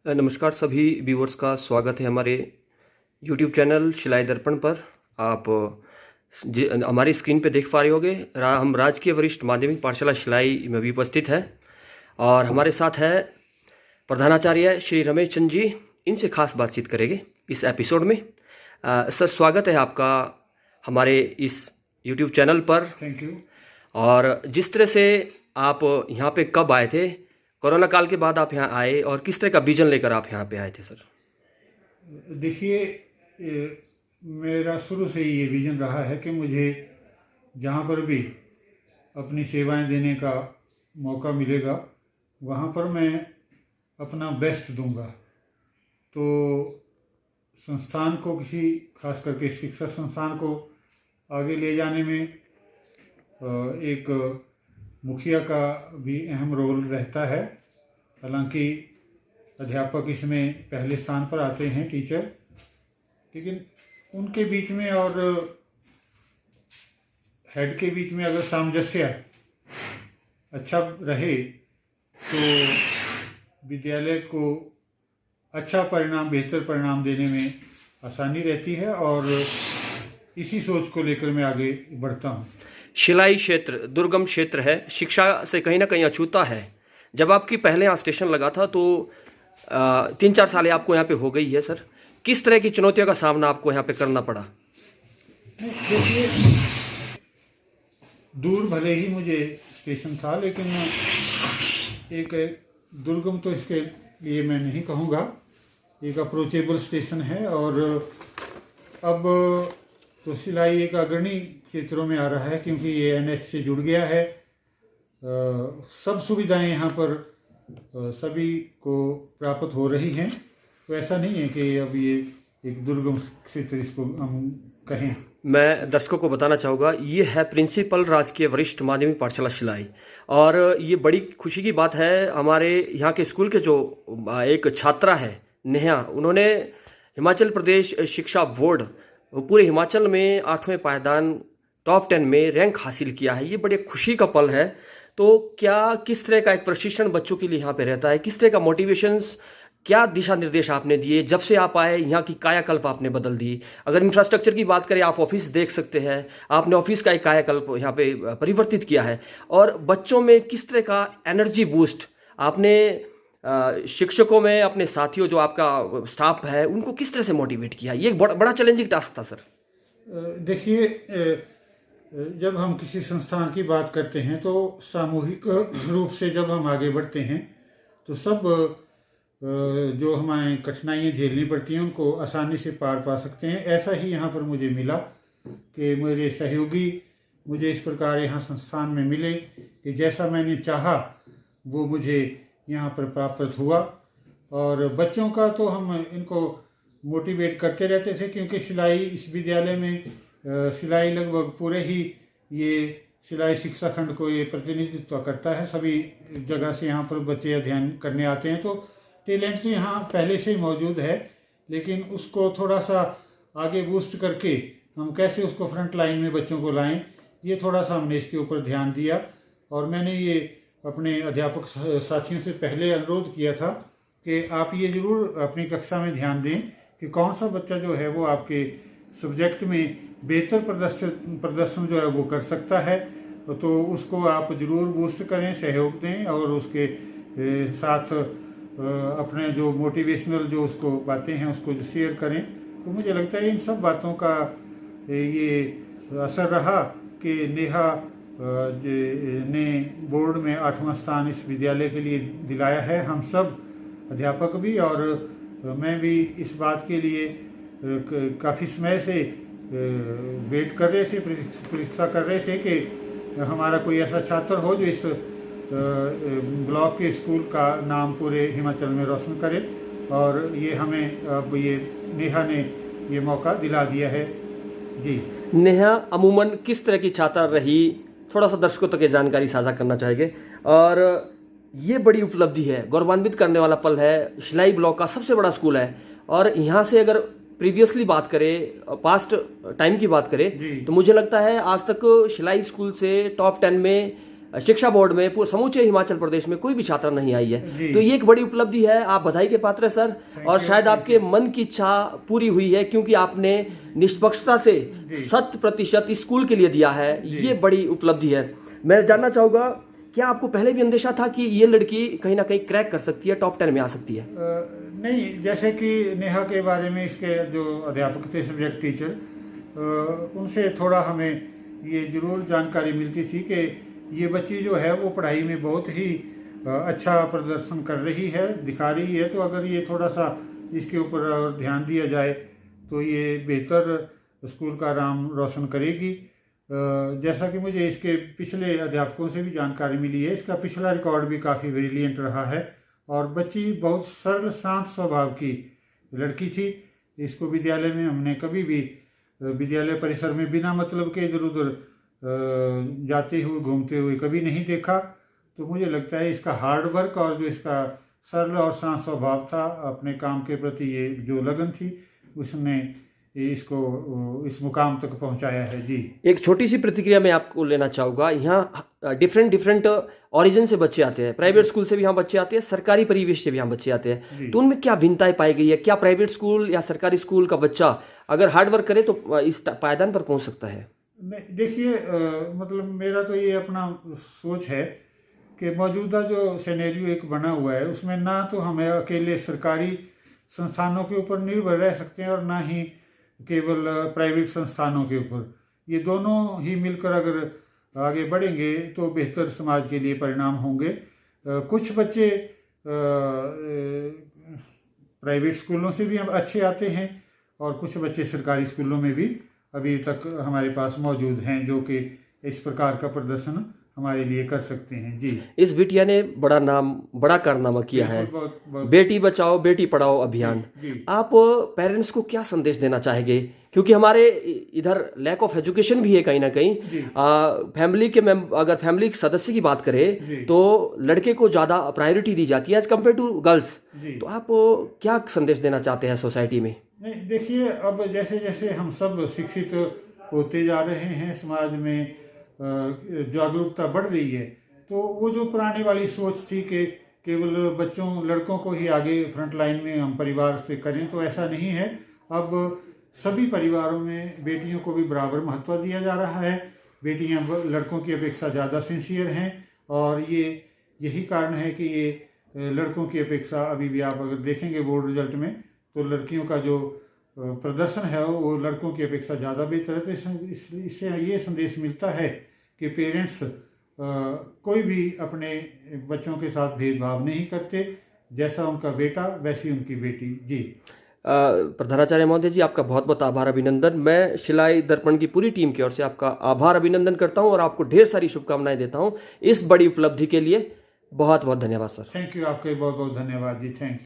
नमस्कार सभी व्यूवर्स का स्वागत है हमारे YouTube चैनल शिलाई दर्पण पर। आप हमारी स्क्रीन पे देख पा रहे होंगे हम राजकीय वरिष्ठ माध्यमिक पाठशाला शिलाई में भी उपस्थित है और हमारे साथ है प्रधानाचार्य श्री रमेश चंद जी। इनसे खास बातचीत करेंगे इस एपिसोड में। सर, स्वागत है आपका हमारे इस YouTube चैनल पर। Thank you. और जिस तरह से आप यहाँ पे कब आए थे, कोरोना काल के बाद आप यहाँ आए और किस तरह का विजन लेकर आप यहाँ पे आए थे सर? देखिए, मेरा शुरू से ही ये विजन रहा है कि मुझे जहाँ पर भी अपनी सेवाएं देने का मौका मिलेगा वहाँ पर मैं अपना बेस्ट दूंगा। तो संस्थान को, किसी खास करके शिक्षा संस्थान को आगे ले जाने में एक मुखिया का भी अहम रोल रहता है। हालांकि अध्यापक इसमें पहले स्थान पर आते हैं, टीचर, लेकिन उनके बीच में और हेड के बीच में अगर सामंजस्य अच्छा रहे तो विद्यालय को अच्छा परिणाम, बेहतर परिणाम देने में आसानी रहती है और इसी सोच को लेकर मैं आगे बढ़ता हूँ। शिलाई क्षेत्र दुर्गम क्षेत्र है, शिक्षा से कहीं ना कहीं अछूता है। जब आपकी पहले यहाँ स्टेशन लगा था तो 3-4 साल आपको यहाँ पे हो गई है सर, किस तरह की चुनौतियों का सामना आपको यहाँ पे करना पड़ा? देखिए, दूर भले ही मुझे स्टेशन था, लेकिन एक दुर्गम तो इसके लिए मैं नहीं कहूँगा, एक अप्रोचेबल स्टेशन है। और अब तो सिलाई एक अग्रणी क्षेत्रों में आ रहा है क्योंकि ये NH से जुड़ गया है। सब सुविधाएं यहाँ पर सभी को प्राप्त हो रही हैं। तो ऐसा नहीं है कि अब ये एक दुर्गम क्षेत्र इसको हम कहें। मैं दर्शकों को बताना चाहूँगा, ये है प्रिंसिपल राजकीय वरिष्ठ माध्यमिक पाठशाला शिलाई। और ये बड़ी खुशी की बात है, हमारे यहाँ के स्कूल के जो एक छात्रा है नेहा, उन्होंने हिमाचल प्रदेश शिक्षा बोर्ड पूरे हिमाचल में 8वें पायदान टॉप 10 में रैंक हासिल किया है। ये बड़े खुशी का पल है। तो क्या किस तरह का एक प्रशिक्षण बच्चों के लिए यहाँ पे रहता है, किस तरह का मोटिवेशंस, क्या दिशा निर्देश आपने दिए जब से आप आए? यहाँ की कायाकल्प आपने बदल दी। अगर इंफ्रास्ट्रक्चर की बात करें, आप ऑफिस देख सकते हैं, आपने ऑफिस का एक कायाकल्प यहाँ पे परिवर्तित किया है। और बच्चों में किस तरह का एनर्जी बूस्ट आपने, शिक्षकों में, अपने साथियों जो आपका स्टाफ है, उनको किस तरह से मोटिवेट किया? ये एक बड़ा चैलेंजिंग टास्क था सर। देखिए, जब हम किसी संस्थान की बात करते हैं तो सामूहिक रूप से जब हम आगे बढ़ते हैं तो सब जो हमें कठिनाइयाँ झेलनी पड़ती हैं उनको आसानी से पार पा सकते हैं। ऐसा ही यहाँ पर मुझे मिला कि मेरे सहयोगी मुझे इस प्रकार यहाँ संस्थान में मिले कि जैसा मैंने चाहा वो मुझे यहाँ पर प्राप्त हुआ। और बच्चों का तो हम इनको मोटिवेट करते रहते थे क्योंकि सिलाई इस विद्यालय में सिलाई लगभग पूरे ही ये सिलाई शिक्षा खंड को ये प्रतिनिधित्व करता है। सभी जगह से यहाँ पर बच्चे अध्ययन करने आते हैं। तो टैलेंट तो यहाँ पहले से ही मौजूद है, लेकिन उसको थोड़ा सा आगे बूस्ट करके हम कैसे उसको फ्रंट लाइन में बच्चों को लाएं, ये थोड़ा सा हमने इसके ऊपर ध्यान दिया। और मैंने ये अपने अध्यापक साथियों से पहले अनुरोध किया था कि आप ये ज़रूर अपनी कक्षा में ध्यान दें कि कौन सा बच्चा जो है वो आपके सब्जेक्ट में बेहतर प्रदर्शन जो है वो कर सकता है, तो उसको आप ज़रूर बूस्ट करें, सहयोग दें और उसके साथ अपने जो मोटिवेशनल जो उसको बातें हैं उसको शेयर करें। तो मुझे लगता है इन सब बातों का ये असर रहा कि नेहा ने बोर्ड में 8वां स्थान इस विद्यालय के लिए दिलाया है। हम सब अध्यापक भी और मैं भी इस बात के लिए काफ़ी समय से वेट कर रहे थे, प्रतीक्षा कर रहे थे कि हमारा कोई ऐसा छात्र हो जो इस ब्लॉक के स्कूल का नाम पूरे हिमाचल में रोशन करे। और ये हमें अब ये नेहा ने ये मौका दिला दिया है। जी, नेहा अमूमन किस तरह की छात्रा रही, थोड़ा सा दर्शकों तक ये जानकारी साझा करना चाहेंगे? और ये बड़ी उपलब्धि है, गौरवान्वित करने वाला पल है। शिलाई ब्लॉक का सबसे बड़ा स्कूल है और यहाँ से अगर प्रीवियसली बात करें, पास्ट टाइम की बात करें, तो मुझे लगता है आज तक शिलाई स्कूल से टॉप 10 में शिक्षा बोर्ड में समूचे हिमाचल प्रदेश में कोई भी छात्रा नहीं आई है। जी। तो ये एक बड़ी उपलब्धि है, आप बधाई के पात्र हैं सर। और शायद आपके मन की इच्छा पूरी हुई है, क्योंकि आपने निष्पक्षता से 100% स्कूल के लिए दिया है। ये बड़ी उपलब्धि है। मैं जानना चाहूँगा, क्या आपको पहले भी अंदेशा था कि ये लड़की कहीं ना कहीं क्रैक कर सकती है, टॉप 10 में आ सकती है? नहीं, जैसे कि नेहा के बारे में इसके जो अध्यापक थे, सब्जेक्ट टीचर, उनसे थोड़ा हमें ये ज़रूर जानकारी मिलती थी कि ये बच्ची जो है वो पढ़ाई में बहुत ही अच्छा प्रदर्शन कर रही है, दिखा रही है। तो अगर ये थोड़ा सा इसके ऊपर ध्यान दिया जाए तो ये बेहतर स्कूल का नाम रोशन करेगी। जैसा कि मुझे इसके पिछले अध्यापकों से भी जानकारी मिली है, इसका पिछला रिकॉर्ड भी काफ़ी ब्रिलियंट रहा है और बच्ची बहुत सरल शांत स्वभाव की लड़की थी। इसको विद्यालय में हमने कभी भी विद्यालय परिसर में बिना मतलब के इधर उधर जाते हुए घूमते हुए कभी नहीं देखा। तो मुझे लगता है इसका हार्ड वर्क और जो इसका सरल और शांत स्वभाव था, अपने काम के प्रति ये जो लगन थी, उसने इसको इस मुकाम तक पहुंचाया है। जी, एक छोटी सी प्रतिक्रिया मैं आपको लेना चाहूँगा। यहाँ डिफरेंट ओरिजिन से बच्चे आते हैं, प्राइवेट स्कूल से भी यहाँ बच्चे आते हैं, सरकारी परिवेश से भी यहाँ बच्चे आते हैं। तो उनमें क्या भिन्नताएं पाई गई है? क्या प्राइवेट स्कूल या सरकारी स्कूल का बच्चा अगर हार्ड वर्क करे तो इस पायदान पर पहुँच सकता है? देखिए, मतलब मेरा तो ये अपना सोच है कि मौजूदा जो सिनेरियो एक बना हुआ है, उसमें ना तो हमें अकेले सरकारी संस्थानों के ऊपर निर्भर रह सकते हैं और ना ही केवल प्राइवेट संस्थानों के ऊपर। ये दोनों ही मिलकर अगर आगे बढ़ेंगे तो बेहतर समाज के लिए परिणाम होंगे। कुछ बच्चे प्राइवेट स्कूलों से भी अच्छे आते हैं और कुछ बच्चे सरकारी स्कूलों में भी अभी तक हमारे पास मौजूद हैं, जो कि इस प्रकार का प्रदर्शन हमारे लिए कर सकते हैं। जी, इस बिटिया ने बड़ा कारनामा किया है, बेटी बचाओ बेटी पढ़ाओ अभियान। आप पेरेंट्स को क्या संदेश देना चाहेंगे? क्योंकि हमारे इधर लैक ऑफ एजुकेशन भी है कहीं ना कहीं। फैमिली के अगर फैमिली के सदस्य की बात करें तो लड़के को ज़्यादा प्रायोरिटी दी जाती है एज कम्पेयर टू गर्ल्स। तो आप क्या संदेश देना चाहते हैं सोसाइटी में? नहीं, देखिए, अब जैसे जैसे हम सब शिक्षित होते जा रहे हैं, समाज में जागरूकता बढ़ रही है, तो वो जो पुराने वाली सोच थी कि केवल बच्चों लड़कों को ही आगे फ्रंट लाइन में हम परिवार से करें, तो ऐसा नहीं है। अब सभी परिवारों में बेटियों को भी बराबर महत्व दिया जा रहा है। बेटियां लड़कों की अपेक्षा ज़्यादा सिंसियर हैं और यही कारण है कि ये लड़कों की अपेक्षा अभी भी आप अगर देखेंगे बोर्ड रिजल्ट में, तो लड़कियों का जो प्रदर्शन है वो लड़कों की अपेक्षा ज़्यादा बेहतर है। तो इससे ये संदेश मिलता है कि पेरेंट्स कोई भी अपने बच्चों के साथ भेदभाव नहीं करते, जैसा उनका बेटा वैसी उनकी बेटी। जी, प्रधानाचार्य महोदय जी, आपका बहुत बहुत आभार, अभिनंदन। मैं शिलाई दर्पण की पूरी टीम की ओर से आपका आभार अभिनंदन करता हूं और आपको ढेर सारी शुभकामनाएं देता हूं इस बड़ी उपलब्धि के लिए। बहुत बहुत धन्यवाद सर। थैंक यू, आपके बहुत बहुत धन्यवाद जी। थैंक्स।